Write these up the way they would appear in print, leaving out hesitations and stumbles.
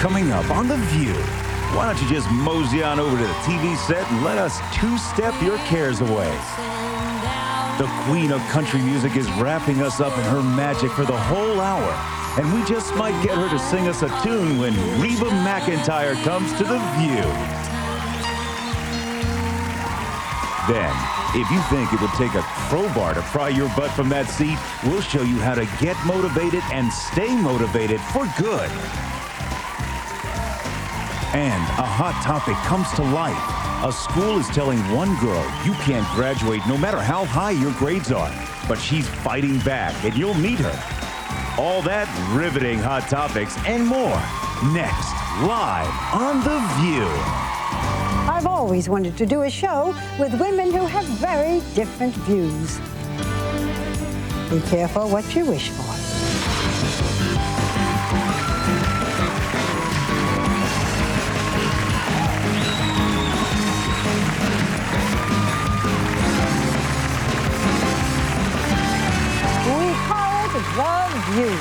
Coming up on The View, why don't you just mosey on over to the TV set and let us two-step your cares away. The queen of country music is wrapping us up in her magic for the whole hour, and we just might get her to sing us a tune when Reba McEntire comes to The View. Then, if you think it would take a crowbar to pry your butt from that seat, we'll show you how to get motivated and stay motivated for good. And a hot topic comes to light. A school is telling one girl you can't graduate no matter how high your grades are, but she's fighting back, and you'll meet her. All that riveting hot topics and more next, live on The View. I've always wanted to do a show with women who have very different views. Be careful what you wish for. We call it The View.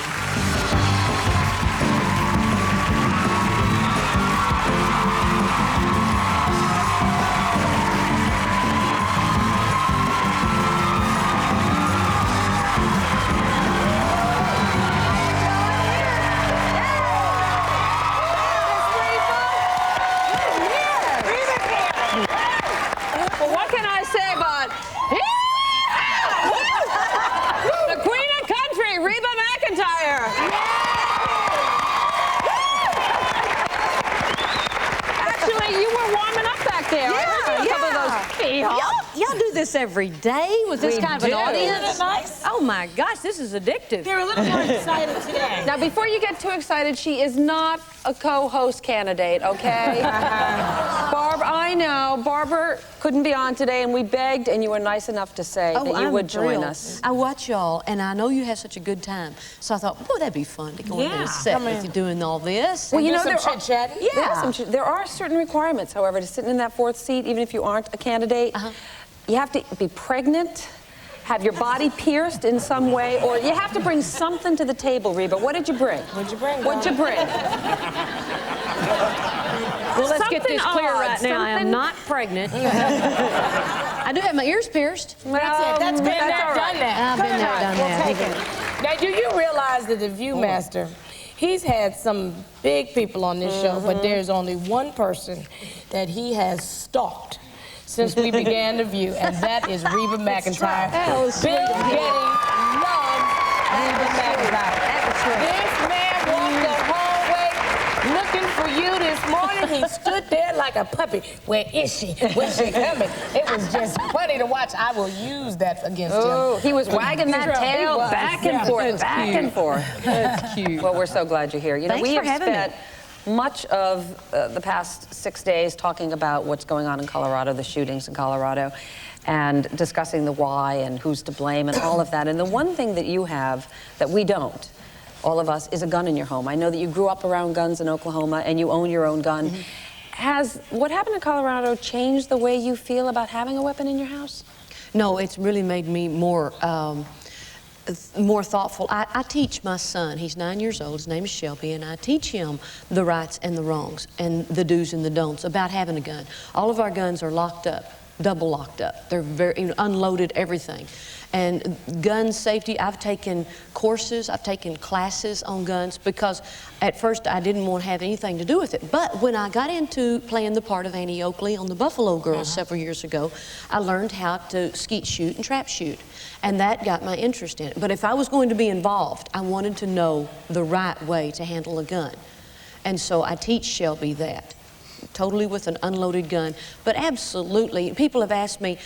What can I say about the queen of country, Reba McEntire? Actually, you were warming up back there. I heard a couple of those. Y'all do this every day with this kind of an audience? Isn't it nice? Oh my gosh, this is addictive. They're a little more excited today. Now, before you get too excited, she is not a co-host candidate, okay? Barb, I know. Barbara couldn't be on today, and we begged, and you were nice enough to say that you would join us. I watch y'all, and I know you have such a good time. So I thought, boy, that'd be fun to go in there and sit with you doing all this. Well, you know, there are certain requirements, however, to sit in that fourth seat, even if you aren't a candidate. You have to be pregnant, have your body pierced in some way, or you have to bring something to the table, Reba. What did you bring? What'd you bring? What'd you bring? Well, let's get this clear right now. I am not pregnant. I do have my ears pierced. Well, That's been there, done that. I've been there, done that. Now, do you realize that the Viewmaster, he's had some big people on this show, but there's only one person that he has stalked since we began The View, and that is Reba McEntire. Bill Getty loves Reba McEntire. This man walked the hallway looking for you this morning. He stood there like a puppy. Where is she? Where's she coming? It was just funny to watch. I will use that against him. He was wagging that tail back and forth, back and forth. That's cute. Well, we're so glad you're here. You know, Thanks we for have having spent much of the past 6 days talking about what's going on in Colorado, the shootings in Colorado, and discussing the why and who's to blame and all of that. And the one thing that you have that we don't, all of us, is a gun in your home. I know that you grew up around guns in Oklahoma and you own your own gun. Has what happened in Colorado changed the way you feel about having a weapon in your house? No, it's really made me more thoughtful. I teach my son, he's 9 years old, his name is Shelby, and I teach him the rights and the wrongs and the do's and the don'ts about having a gun. All of our guns are locked up, double locked up. They're very unloaded, everything. And gun safety, I've taken courses, I've taken classes on guns because at first I didn't want to have anything to do with it. But when I got into playing the part of Annie Oakley on the Buffalo Girls several years ago, I learned how to skeet shoot and trap shoot. And that got my interest in it. But if I was going to be involved, I wanted to know the right way to handle a gun. And so I teach Shelby that. Totally with an unloaded gun. But absolutely, people have asked me,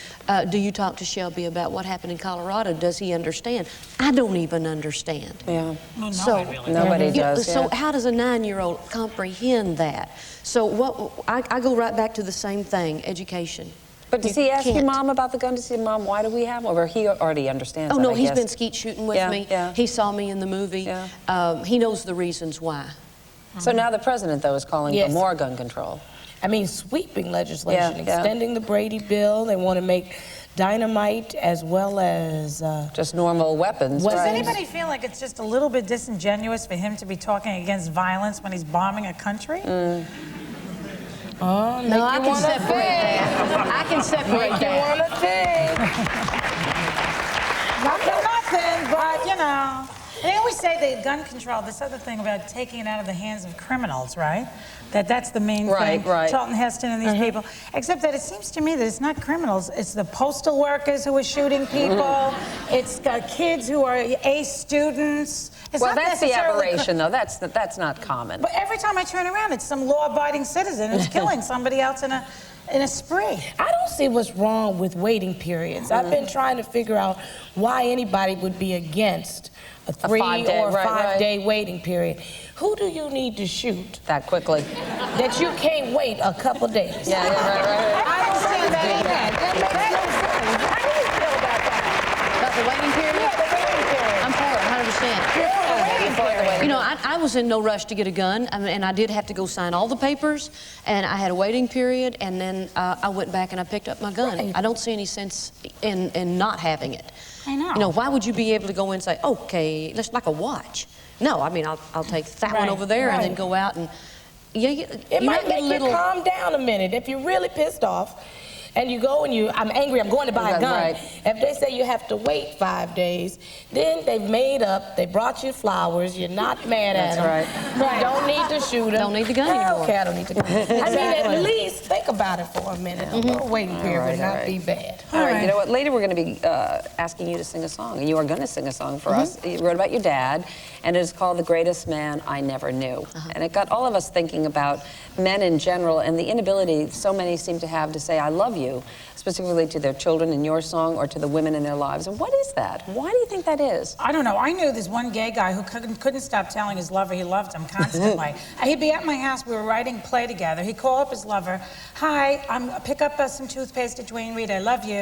do you talk to Shelby about what happened in Colorado? Does he understand? I don't even understand. Yeah. Well, So nobody does. So how does a 9-year-old comprehend that? So I go right back to the same thing, education. But does he ask your mom about the gun? Does he say, Mom, why do we have one? Or he already understands Oh, that, no, I he's guess. been skeet shooting with me. Yeah. He saw me in the movie. Yeah. He knows the reasons why. So now the president, though, is calling for more gun control. I mean, sweeping legislation, extending the Brady bill. They want to make dynamite as well as... just normal weapons. Does Does anybody feel like it's just a little bit disingenuous for him to be talking against violence when he's bombing a country? Oh, No, I can separate that. I can separate You that. want to think. Not for nothing, but you know. They always say that gun control, this other thing about taking it out of the hands of criminals, right? That's the main thing. Right. Charlton Heston and these people. Except that it seems to me that it's not criminals. It's the postal workers who are shooting people. It's kids who are A students. It's Well, not that's the necessarily aberration, though. That's not common. But every time I turn around, it's some law-abiding citizen who's killing somebody else in a spree. I don't see what's wrong with waiting periods. I've been trying to figure out why anybody would be against a 3 or 5 day waiting period. Who do you need to shoot That quickly. that you can't wait a couple days? Yeah, right. I don't see that either. That makes no sense. How do you feel about that? About the waiting period? Yeah, the waiting period. I'm for it, 100%. You're for the waiting period. You know, I was in no rush to get a gun, and I did have to go sign all the papers, and I had a waiting period, and then I went back and I picked up my gun. Right. I don't see any sense in not having it. I know. You know, why would you be able to go in and say, okay, let's like a watch? No, I mean, I'll take that one Right, over there and then right. go out and, yeah, It you might get make you calm down a minute. If you're really pissed off and you go and I'm angry, I'm going to buy a gun. Right. If they say you have to wait 5 days, then they've made up, they brought you flowers, you're not mad at That's them. right. You don't need to shoot them. Don't need the gun anymore. Okay, I don't need the gun. I mean, at least think about it for a minute. A little waiting period would not be bad. All right, you know what? Later we're going to be asking you to sing a song, and you are going to sing a song for us. You wrote about your dad, and it is called "The Greatest Man I Never Knew." And it got all of us thinking about men in general and the inability so many seem to have to say "I love you," specifically to their children in your song or to the women in their lives. And what is that? Why do you think that is? I don't know. I knew this one gay guy who couldn't stop telling his lover he loved him constantly. He'd be at my house. We were writing a play together. He'd call up his lover. Hi, pick up some toothpaste at Dwayne Reed. I love you.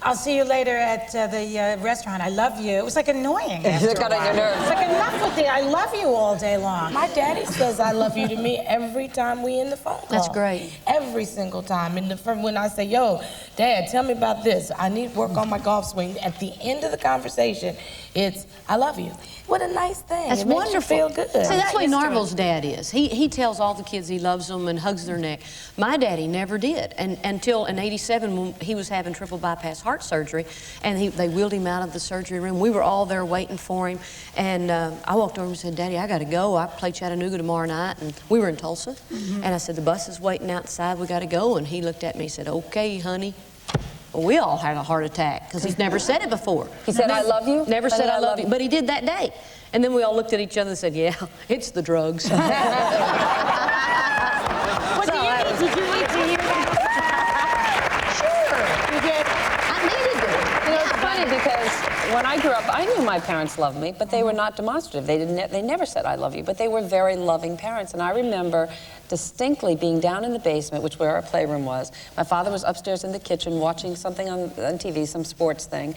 I'll see you later at the restaurant. I love you. It was like annoying. It got on your nerves. It's like enough with the I love you all day long. My daddy says I love you to me every time we in the phone call. That's great. Every single time. When I say, yo, Dad, tell me about this. I need work on my golf swing. At the end of the conversation, it's, I love you. What a nice thing. That's it makes wonderful. you feel good. See, that's the way Narvel's dad is. He tells all the kids he loves them and hugs their neck. My daddy never did, and until in '87 when he was having triple bypass heart surgery, and they wheeled him out of the surgery room. We were all there waiting for him, and I walked over and said, "Daddy, I got to go. I play Chattanooga tomorrow night," and we were in Tulsa, and I said, "The bus is waiting outside. We got to go." And he looked at me and said, "Okay, honey." Well, we all had a heart attack because he's never said it before. He said, "I love you"? Never said I love you, but he did that day. And then we all looked at each other and said, "Yeah, it's the drugs." What do you need? Did you need to hear that? Sure. You did. I needed it. You know, it's funny because when I grew up, I knew my parents loved me, but they were not demonstrative. They never said I love you, but they were very loving parents. And I remember distinctly being down in the basement, which where our playroom was. My father was upstairs in the kitchen watching something on TV, some sports thing.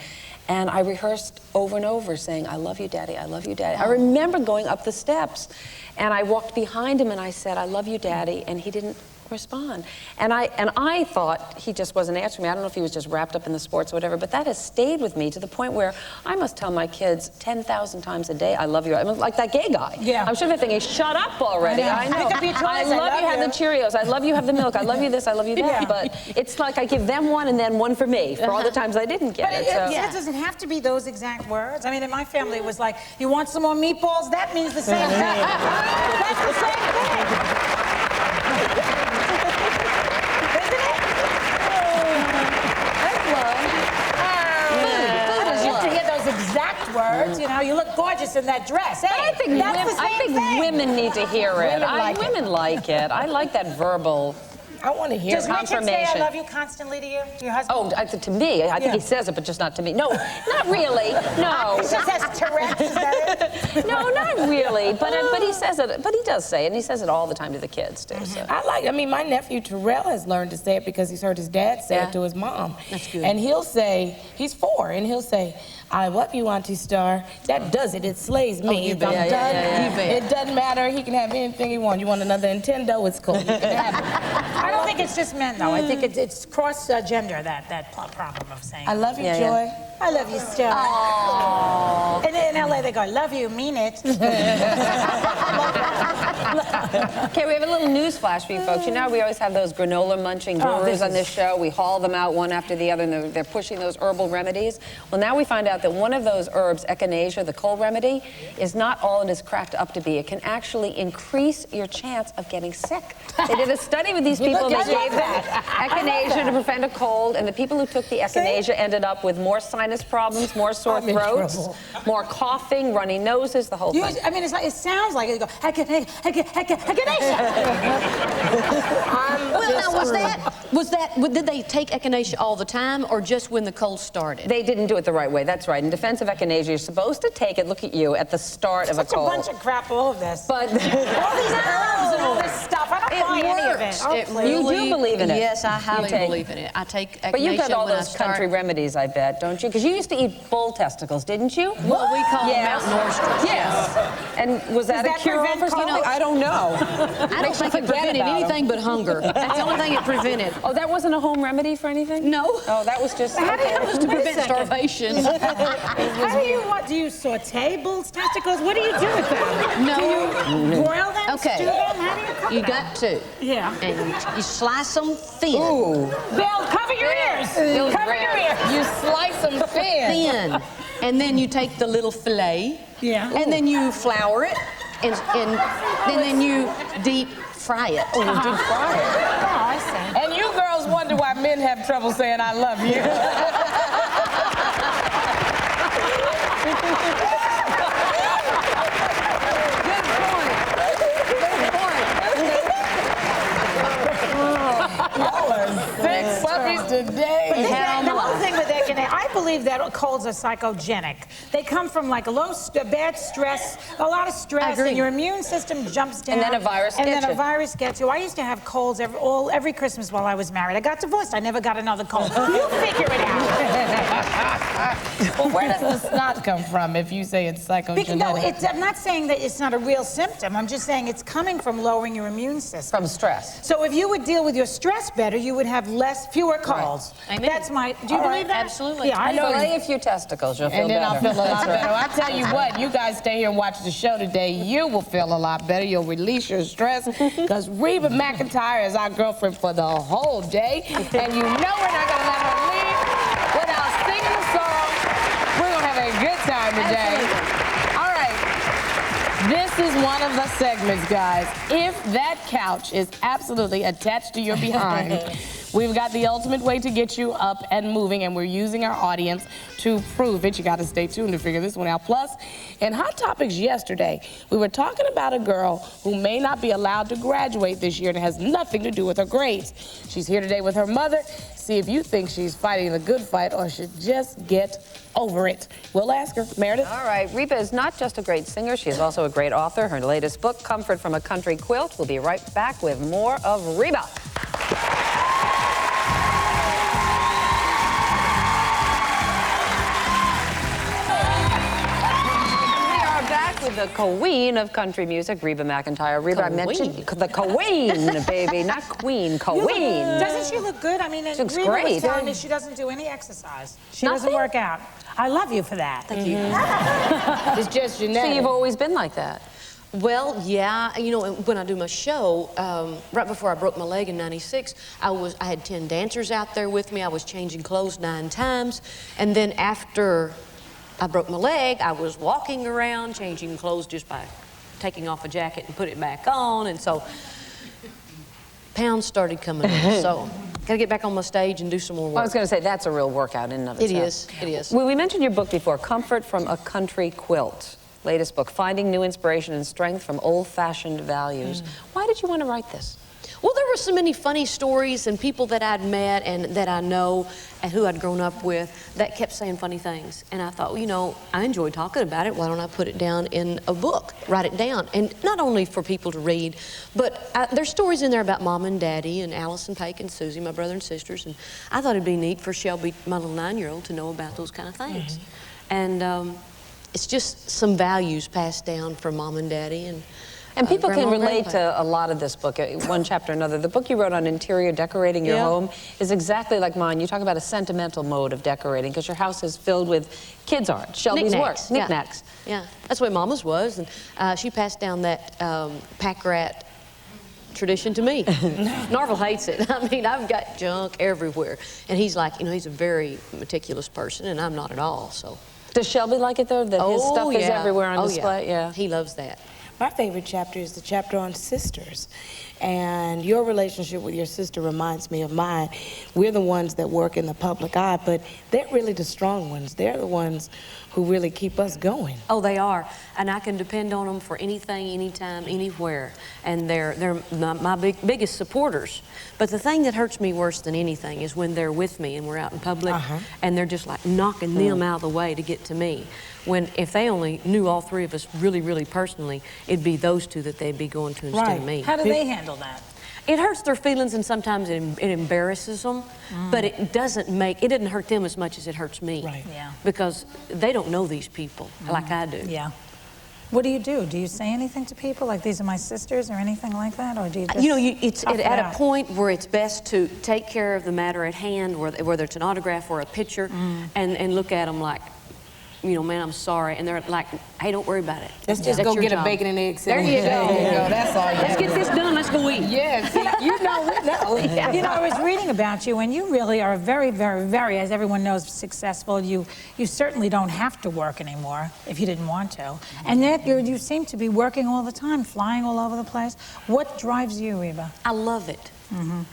And I rehearsed over and over saying, "I love you, Daddy, I love you, Daddy." I remember going up the steps and I walked behind him and I said, "I love you, Daddy," and he didn't respond. And I thought he just wasn't answering me. I don't know if he was just wrapped up in the sports or whatever, but that has stayed with me to the point where I must tell my kids 10,000 times a day, "I love you." I mean, like that gay guy. Yeah. I'm sure they're thinking, "Shut up already." I know. Pick up your toys, I love you, have the Cheerios. I love you, have the milk. I love you this, I love you that. Yeah. But it's like I give them one and then one for me for all the times I didn't get But it. So. it doesn't have to be those exact words. I mean, in my family, it was like, "You want some more meatballs?" That means the same thing. That's the same thing. Exact words, you know, you look gorgeous in that dress. Hey, I think women need to hear it. Women like it. I like that verbal. I want to hear Does Richard say "I love you" constantly to you, to your husband? Oh, to me, I think he says it, but just not to me. No, not really. No. He just has Tourette's, is that it? No, not really. But he says it. But he does say it, and he says it all the time to the kids too. So. I mean, my nephew Terrell has learned to say it because he's heard his dad say it to his mom. That's good. And he'll say, he's 4, and he'll say, I love you, Auntie Star. That does it. It slays me. you If bet. I'm Yeah, done, you bet. it doesn't matter. He can have anything he wants. You want another Nintendo? It's cool. You can have it. I don't think it's just men, though. I think it's cross-gender, that problem of saying. I love you, Yeah, Joy. yeah. I love you, Star. Aww. And in LA, they go, love you, mean it. Okay, we have a little news flash for you folks. You know, we always have those granola munching brewers on this show. We haul them out one after the other, and they're pushing those herbal remedies. Well, now we find out that one of those herbs, echinacea, the cold remedy, is not all it is cracked up to be. It can actually increase your chance of getting sick. They did a study with these people. They gave them echinacea to prevent a cold, and the people who took the echinacea ended up with more sinus problems, more sore I'm in throats, trouble. more coughing, runny noses, the whole thing. I mean, it sounds like it. Go, Well, now, did they take echinacea all the time or just when the cold started? They didn't do it the right way. That's right. In defense of echinacea, you're supposed to take it, look at you, at the start of a Such a cold. bunch of crap, all of this. But all these herbs and all this stuff. I don't buy any of it. It please. You do really- believe in it. Yes, I highly take- believe in it. I take echinacea But you've got all when I those start. country remedies, I bet, don't you? Because you used to eat bull testicles, didn't you? Well, we call them Yes. mountain oysters. Yes. And was that Does a that cure prevent for something? colds? I don't know. I don't think it prevented anything but hunger. That's the only thing it prevented. Oh, that wasn't a home remedy for anything? No. Oh, that was just... How do you, okay. It was to wait a prevent second. starvation. How do you, what, do you saute bull's testicles? What do you do with them? No. Do you broil them, Okay. stew them? How do you cook You them? got to. Yeah. And you slice them thin. Ooh. Bill, cover your ears. Cover your ears. You slice them thin. Thin. And then you take the little fillet. Yeah. And then you flour it. And then you deep fry it. Oh, you deep fry it. Oh, I see. And you girls wonder why men have trouble saying I love you. Six puppies today. The whole thing with echinacea, I believe that colds are psychogenic. They come from like bad stress, a lot of stress, agree. and your immune system jumps down. And then a virus and gets then you. a virus gets you. I used to have colds every Christmas while I was married. I got divorced. I never got another cold. You figure it out. Well, where does the snot come from if you say it's psychogenetic? No, I'm not saying that it's not a real symptom. I'm just saying it's coming from lowering your immune system. From stress. So if you would deal with your stress better, you would have fewer colds. Amen. That's my. Do you believe that? Absolutely. Yeah, I know. Fillet a few testicles, you'll feel And then better. I'll feel a lot better. I tell you what, you guys stay here and watch the show today. You will feel a lot better. You'll release your stress because Reba McEntire is our girlfriend for the whole day. And you know we're not going to let her leave without singing a song. We're going to have a good time today. All right. This is one of the segments, guys. If that couch is absolutely attached to your behind, we've got the ultimate way to get you up and moving, and we're using our audience to prove it. You got to stay tuned to figure this one out. Plus, in Hot Topics yesterday, we were talking about a girl who may not be allowed to graduate this year, and it has nothing to do with her grades. She's here today with her mother. See if you think she's fighting the good fight or should just get over it. We'll ask her. Meredith? All right, Reba is not just a great singer, she is also a great author. Her latest book, Comfort from a Country Quilt. We'll be right back with more of Reba. With the queen of country music, Reba McEntire. Reba, I mentioned the queen, baby, not queen, queen. Doesn't she look good? I mean, She looks Reba was great. telling me she doesn't do any exercise. She Nothing? doesn't work out. I love you for that. Thank you. It's just So genetic. you've always been like that. Well, yeah, you know, when I do my show, right before I broke my leg in '96, I had 10 dancers out there with me. I was changing clothes 9 times. And then after I broke my leg, I was walking around changing clothes just by taking off a jacket and put it back on. And so pounds started coming in. So gotta get back on my stage and do some more work. I was going to say, that's a real workout in and of It itself. is, it is. Well, we mentioned your book before, Comfort from a Country Quilt. Latest book, Finding New Inspiration and Strength from Old-Fashioned Values. Why did you want to write this? Well, there were so many funny stories and people that I'd met and that I know and who I'd grown up with that kept saying funny things. And I thought, well, you know, I enjoy talking about it. Why don't I put it down in a book, write it down? And not only for people to read, but there's stories in there about Mom and Daddy and Alice and Pake and Susie, my brother and sisters. And I thought it'd be neat for Shelby, my little 9-year-old, to know about those kind of things. And it's just some values passed down from Mom and Daddy. And people Grandma can and relate Grandpa. to a lot of this book, one chapter or another. The book you wrote on interior decorating your home is exactly like mine. You talk about a sentimental mode of decorating because your house is filled with kids' art, Shelby's work, knickknacks. Yeah, that's the way Mama's was, and she passed down that pack rat tradition to me. Narvel hates it. I mean, I've got junk everywhere, and he's like, you know, he's a very meticulous person, and I'm not at all. So, does Shelby like it though? That his stuff is everywhere on display. Yeah, he loves that. My favorite chapter is the chapter on sisters. And your relationship with your sister reminds me of mine. We're the ones that work in the public eye, but they're really the strong ones. They're the ones who really keep us going. Oh, they are. And I can depend on them for anything, anytime, anywhere. And they're my biggest supporters. But the thing that hurts me worse than anything is when they're with me and we're out in public and they're just like knocking them out of the way to get to me. When if they only knew all three of us really, really personally, it'd be those two that they'd be going to instead of me. How do they handle that? It hurts their feelings, and sometimes it embarrasses them, but it didn't hurt them as much as it hurts me. Right. Yeah. Because they don't know these people like I do. Yeah. What do you do? Do you say anything to people like these are my sisters or anything like that, or do you just You know, it's tough it at out? a point where it's best to take care of the matter at hand, whether it's an autograph or a picture, and look at them like, you know, man, I'm sorry. And they're like, hey, don't worry about it. Let's just go get a bacon and egg There you go. There you go. That's all you Let's get this done. Let's go eat. Yes, you know, we know. You know, I was reading about you, and you really are very, very, very, as everyone knows, successful. You certainly don't have to work anymore if you didn't want to. And yet you seem to be working all the time, flying all over the place. What drives you, Reba? I love it.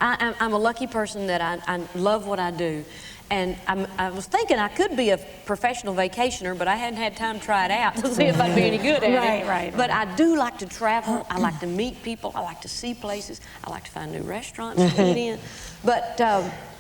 I'm a lucky person that I love what I do. And I was thinking I could be a professional vacationer, but I hadn't had time to try it out to see if I'd be any good at it. Right. But I do like to travel. I like to meet people. I like to see places. I like to find new restaurants to eat in. But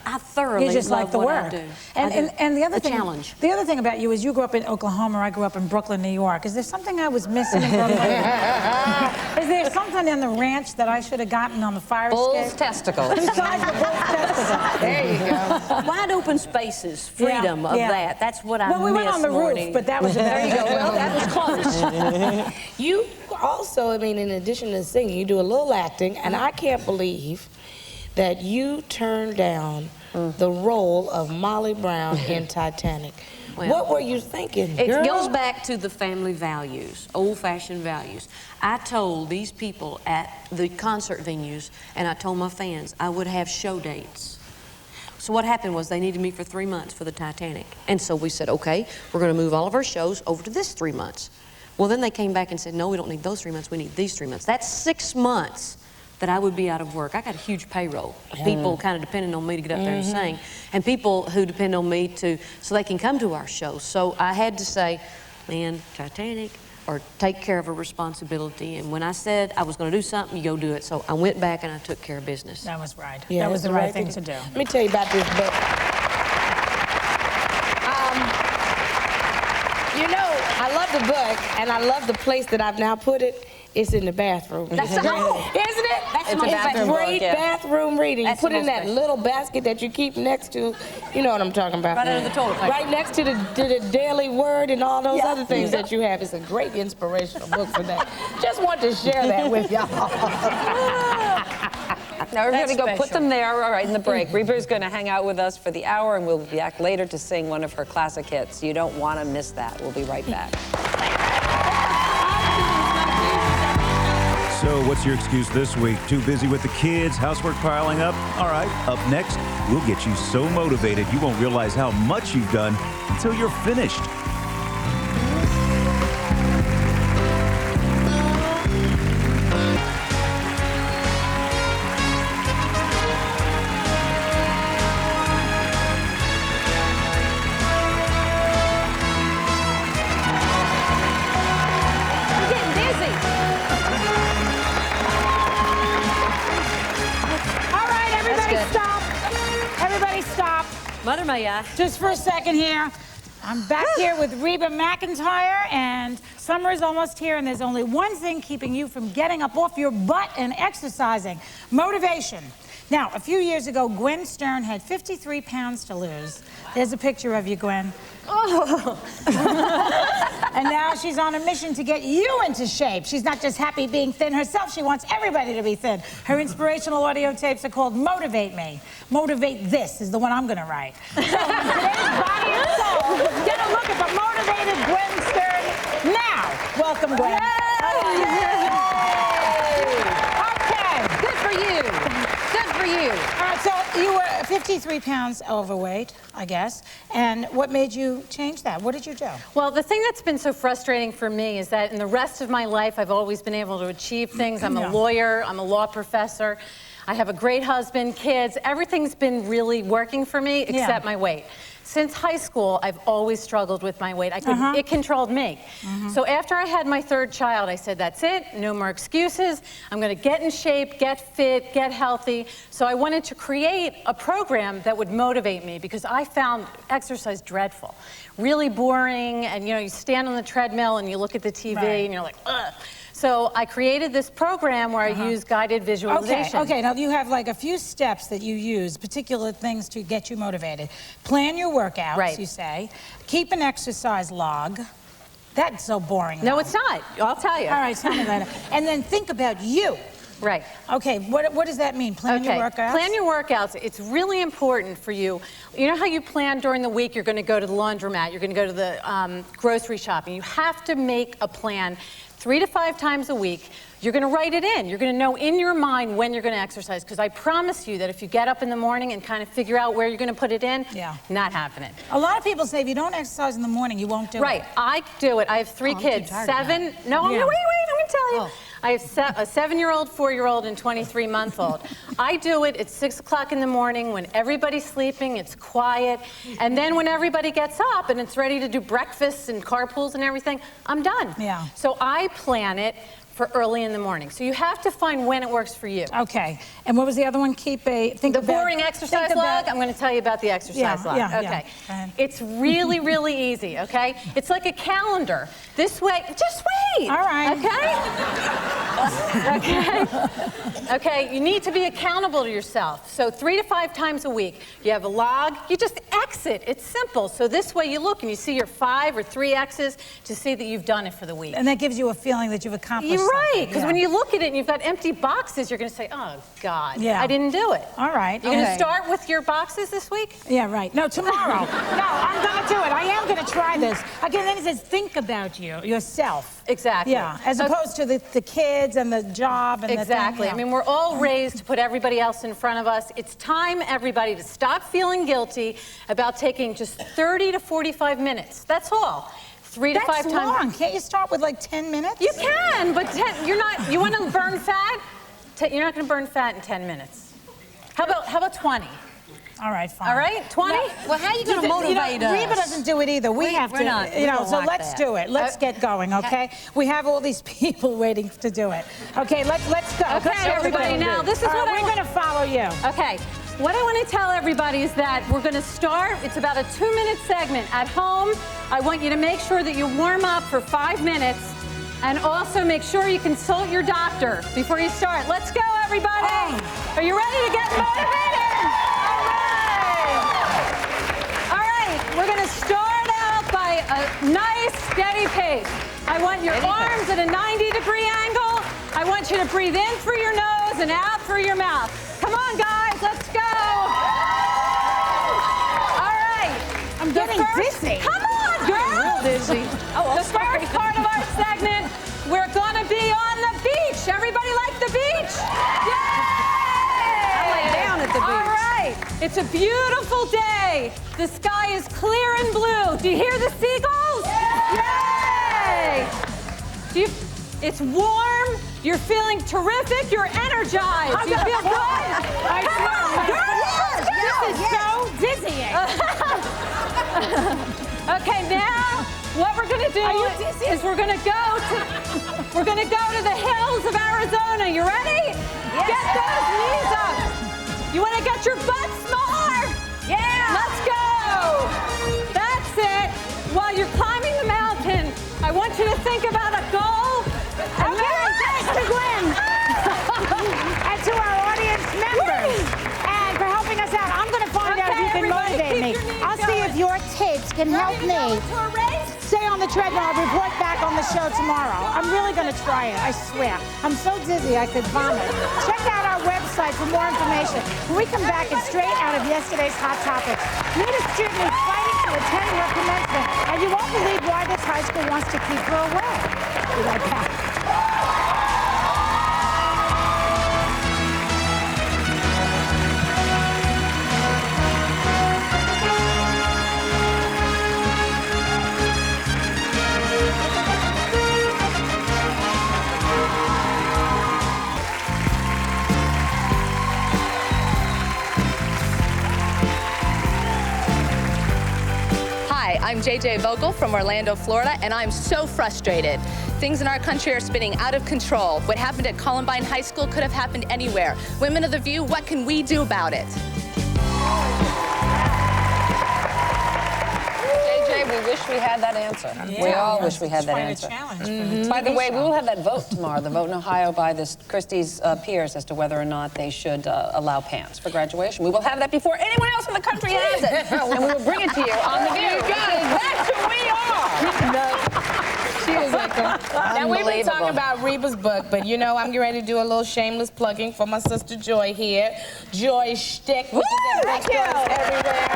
I thoroughly You just love like the what work. I do. And the other thing, challenge. The other thing about you is you grew up in Oklahoma. I grew up in Brooklyn, New York. Is there something I was missing in Brooklyn? Is there something in the ranch that I should have gotten on the fire Bull's escape? testicles. Besides the bull's testicles. There you go. Wide open spaces, freedom of that. That's what I miss. Well, we went on the morning. roof, but that was about There you go. Well, that was close. You also, I mean, in addition to singing, you do a little acting, and I can't believe that you turned down the role of Molly Brown in Titanic. Well, what were you thinking, It girl? goes back to the family values, old-fashioned values. I told these people at the concert venues, and I told my fans, I would have show dates. So what happened was they needed me for 3 months for the Titanic. And so we said, okay, we're going to move all of our shows over to this 3 months. Well, then they came back and said, no, we don't need those 3 months, we need these 3 months. That's 6 months that I would be out of work. I got a huge payroll. People kind of depending on me to get up there and sing. And people who depend on me so they can come to our shows. So I had to say, man, Titanic, or take care of a responsibility. And when I said I was going to do something, you go do it. So I went back and I took care of business. That was right. Yeah, that was the right thing to do. Let me tell you about this book. You know, I love the book, and I love the place that I've now put it. It's in the bathroom. That's Isn't it? It's a bathroom book, great yeah. bathroom reading. That's Put the in most that basic. little basket that you keep next to, you know what I'm talking about. Right under the toilet paper. Right next to the Daily Word and all those other things that you have. It's a great inspirational book for that. Just want to share that with y'all. Now we're going to go That's put special. them there, all right, in the break. Reba's going to hang out with us for the hour, and we'll be back later to sing one of her classic hits. You don't want to miss that. We'll be right back. So what's your excuse this week? Too busy with the kids, housework piling up? All right, up next, we'll get you so motivated you won't realize how much you've done until you're finished. I'm getting dizzy. All right, everybody good. stop. Everybody stop. Mother, may I? Just for a second here. I'm back here with Reba McEntire, and summer is almost here, and there's only one thing keeping you from getting up off your butt and exercising: motivation. Now, a few years ago, Gwen Stern had 53 pounds to lose. There's a picture of you, Gwen. Oh. And now she's on a mission to get you into shape. She's not just happy being thin herself, she wants everybody to be thin. Her inspirational audio tapes are called Motivate Me. Motivate This is the one I'm gonna write. So in today's Body and Soul, get a look at the motivated Gwen Stern now. Welcome, Gwen. Yay! Okay. Good for you. Good for you. All right, so you were 53 pounds overweight, I guess. And what made you change that? What did you do? Well, the thing that's been so frustrating for me is that in the rest of my life, I've always been able to achieve things. I'm a lawyer, I'm a law professor, I have a great husband, kids. Everything's been really working for me except my weight. Since high school, I've always struggled with my weight. It controlled me. So after I had my third child, I said, that's it, no more excuses. I'm gonna get in shape, get fit, get healthy. So I wanted to create a program that would motivate me because I found exercise dreadful. Really boring, and you stand on the treadmill and you look at the TV and you're like, ugh. So I created this program where I use guided visualization. Okay, now you have like a few steps that you use, particular things to get you motivated. Plan your workouts, you say. Keep an exercise log. That's so boring. No, it's not. I'll tell you. All right, tell me later. And then think about you. Right. Okay, what does that mean? Plan your workouts? Plan your workouts. It's really important for you. You know how you plan during the week, you're going to go to the laundromat, you're going to go to the grocery shopping. You have to make a plan 3 to 5 times a week. You're going to write it in. You're going to know in your mind when you're going to exercise, because I promise you that if you get up in the morning and kind of figure out where you're going to put it in, not happening. A lot of people say if you don't exercise in the morning, you won't do it. Right. I do it. I have 3 kids. 7. No, wait, I'm going to tell you. I have a 7-year-old, 4-year-old, and 23-month-old. I do it at 6 o'clock in the morning when everybody's sleeping, it's quiet, and then when everybody gets up and it's ready to do breakfasts and carpools and everything, I'm done. Yeah. So I plan it for early in the morning. So you have to find when it works for you. Okay. And what was the other one? The boring exercise log? I'm going to tell you about the exercise log. Okay. It's really, really easy, okay? It's like a calendar. This way, just wait. All right. Okay? Okay, you need to be accountable to yourself. So 3 to 5 times a week, you have a log, you just X it. It's simple. So this way you look and you see your 5 or 3 X's to see that you've done it for the week. And that gives you a feeling that you've accomplished You're right, because when you look at it and you've got empty boxes, you're going to say, oh, God, I didn't do it. All right. You're going to start with your boxes this week? Yeah, right. No, tomorrow. No, I'm going to do it. I am going to try this. Again, then it says, think about yourself. Exactly. Yeah, as opposed to the kids and the job and exactly. I mean, we're all raised to put everybody else in front of us. It's time, everybody, to stop feeling guilty about taking just 30 to 45 minutes. That's all. 3 to 5 times. That's long. Can't you start with like 10 minutes? You can, but you want to burn fat? You're not going to burn fat in 10 minutes. How about 20? All right, fine. All right, 20? Well, how are you going to motivate us? Reba doesn't do it either. We have to, so let's do it. Let's get going, okay? We have all these people waiting to do it. Okay, let's go. Okay, everybody, now this is what we're going to follow you. Okay. What I want to tell everybody is that we're going to start, it's about a 2-minute segment. At home, I want you to make sure that you warm up for 5 minutes, and also make sure you consult your doctor before you start. Let's go, everybody. Are you ready to get motivated? All right, we're going to start out by a nice, steady pace. I want your arms at a 90-degree angle. I want you to breathe in through your nose and out through your mouth. Come on, guys, let's go. All right. I'm getting dizzy. Come on, girls. Real dizzy. The first part of our segment, we're going to be on the beach. Everybody like the beach? Yay! I lay down at the beach. All right. It's a beautiful day. The sky is clear and blue. Do you hear the seagulls? Yay! It's warm. You're feeling terrific. You're energized. You feel good? Come on, girls. This is so dizzying. Okay, now what we're going to do is we're going to go to the hills of Arizona. You ready? Yes. Get those knees up. You want to get your butt smaller? Yeah. Let's go. That's it. While you're climbing the mountain, I want you to think about a goal. Okay, thanks to Gwen. And to our audience members. can help me stay on the treadmill. I'll report back on the show tomorrow. I'm really going to try it, I swear. I'm so dizzy I could vomit. Check out our website for more information. When we come back, it's straight out of yesterday's Hot Topics. Meet a student who's fighting to attend her commencement, and you won't believe why this high school wants to keep her away. Be right back. Hi, I'm JJ Vogel from Orlando, Florida, and I'm so frustrated. Things in our country are spinning out of control. What happened at Columbine High School could have happened anywhere. Women of the View, what can we do about it? JJ, we wish we had that answer. Yeah. We all wish we had that Quite a answer. challenge. By the way, we will have that vote tomorrow, the vote in Ohio by Christie's peers as to whether or not they should allow pants for graduation. We will have that before anyone else in the country has it, and we will bring it to you on The View. That's who we are! She is like and we've been talking about Reba's book, but you know, I'm getting ready to do a little shameless plugging for my sister Joy here. Joy Shtick, which is in bookstores everywhere.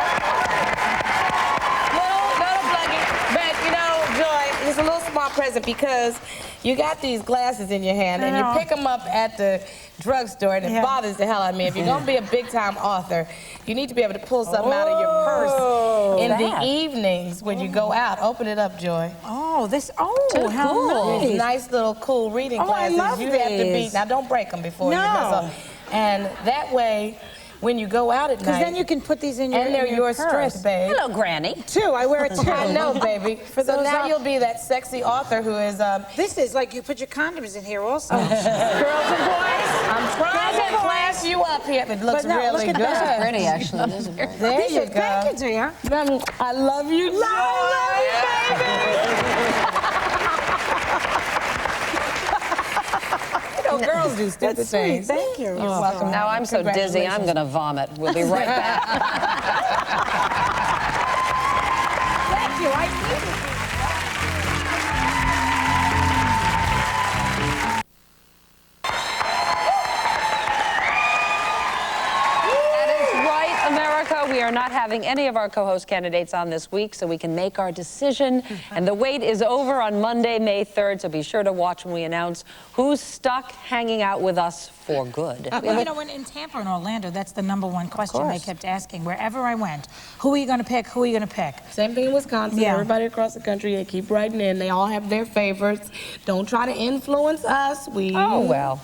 Little plugging. But you know, Joy, it's a little small present because you got these glasses in your hand and you pick them up at the drugstore and it bothers the hell out of me. If you're gonna be a big time author, you need to be able to pull something out of your purse in the evenings when you go out. Open it up, Joy. Oh, how Cool. nice. Nice little cool reading Oh, I glasses. love You have to be, these. now don't break them before you No. mess up. And that way, when you go out at night, Because then you can put these in your and they're in your your purse. strength, babe. Hello, Granny. Two, I wear it too. I know, baby. So now you'll be that sexy author who is, This is like you put your condoms in here also. girls and boys, I'm trying to class you up here. It looks But no, really look at good. that. Pretty, actually. Those are very- There These you are, thank you, dear. go. I love you, Joy. I love you, baby. You know, girls do stupid That's sweet. things. Thank you. You're welcome. Now I'm so dizzy, I'm going to vomit. We'll be right back. Thank you. I needed you. That is right, America. We are not having any of our co-host candidates on this week, so we can make our decision. And the wait is over on Monday, May 3rd, so be sure to watch when we announce who's stuck hanging out with us for good. Well, you know, in Tampa and Orlando, that's the #1 question they kept asking. Wherever I went, who are you going to pick? Who are you going to pick? Same thing in Wisconsin. Yeah. Everybody across the country, they keep writing in. They all have their favorites. Don't try to influence us. Oh, well,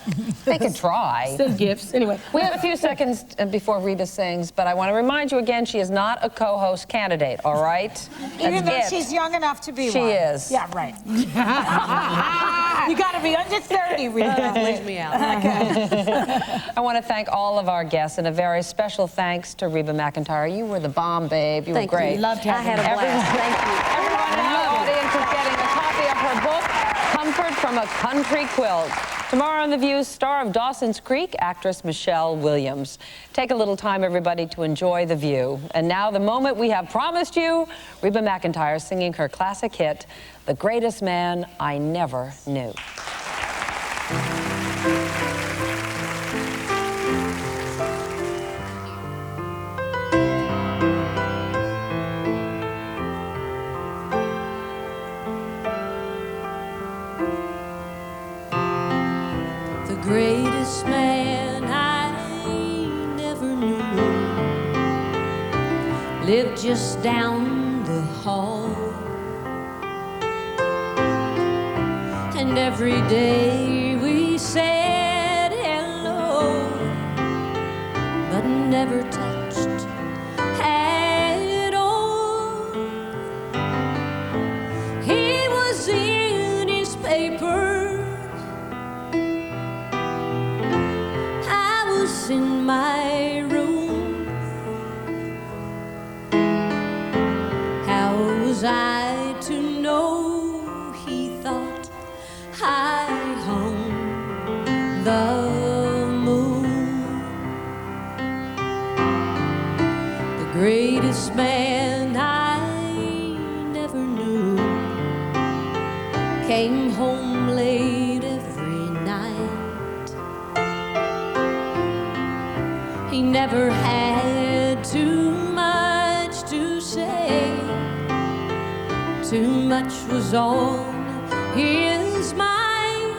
they can try. Send gifts. Anyway. We have a few seconds before Reba sings, but I want to remind you again, she is not a co-host candidate, all right? Even though That's it. she's young enough to be She one. is. Yeah, right. You got to be under 30, Reba. Leaves me out. I want to thank all of our guests, and a very special thanks to Reba McEntire. You were the bomb, babe. You were Thank you. great. Loved having you. I had a blast. Thank you. Everyone in the audience is getting a copy of her book, Comfort from a Country Quilt. Tomorrow on The View, star of Dawson's Creek, actress Michelle Williams. Take a little time, everybody, to enjoy The View. And now the moment we have promised you, Reba McEntire singing her classic hit, The Greatest Man I Never Knew. The greatest man I never knew lived just down the hall, and every day we said hello, but never touched at all. He was in his paper, in my room. How was I to know he thought I hung the moon? The greatest man I came home late every night. He never had too much to say. Too much was on his mind.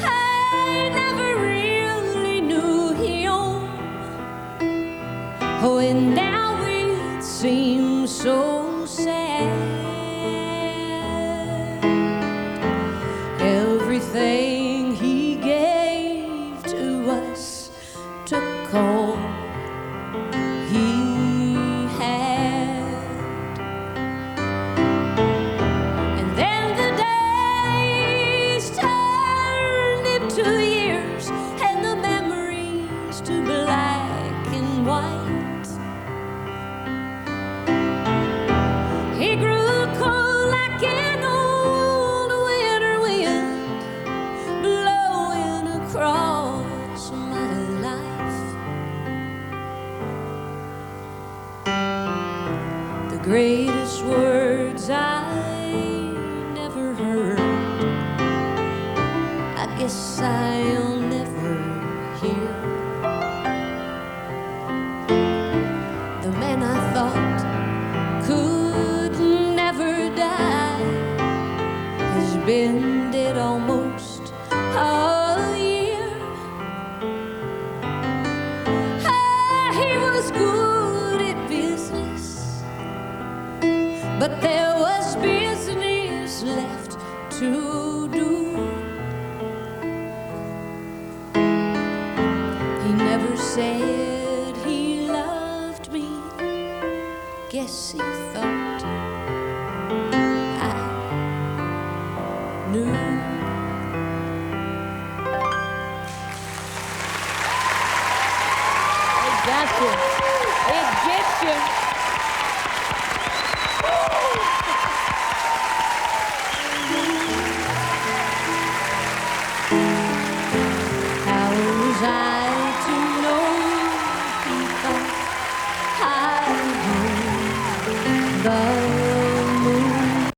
I never really knew him. Oh, and now it seems so sad. Everything he gave to us took all he had. And then the days turned into years, and the memories to black and white. He grew cold like an old winter wind blowing across my life. The greatest words I never heard, I guess I'll never hear. The man I thought could never die has been dead almost a year. He was good at business, but there was business left to do. He never said he loved me. Guess he thought I knew. It got you. It gets you. How was I to know he thought I knew? But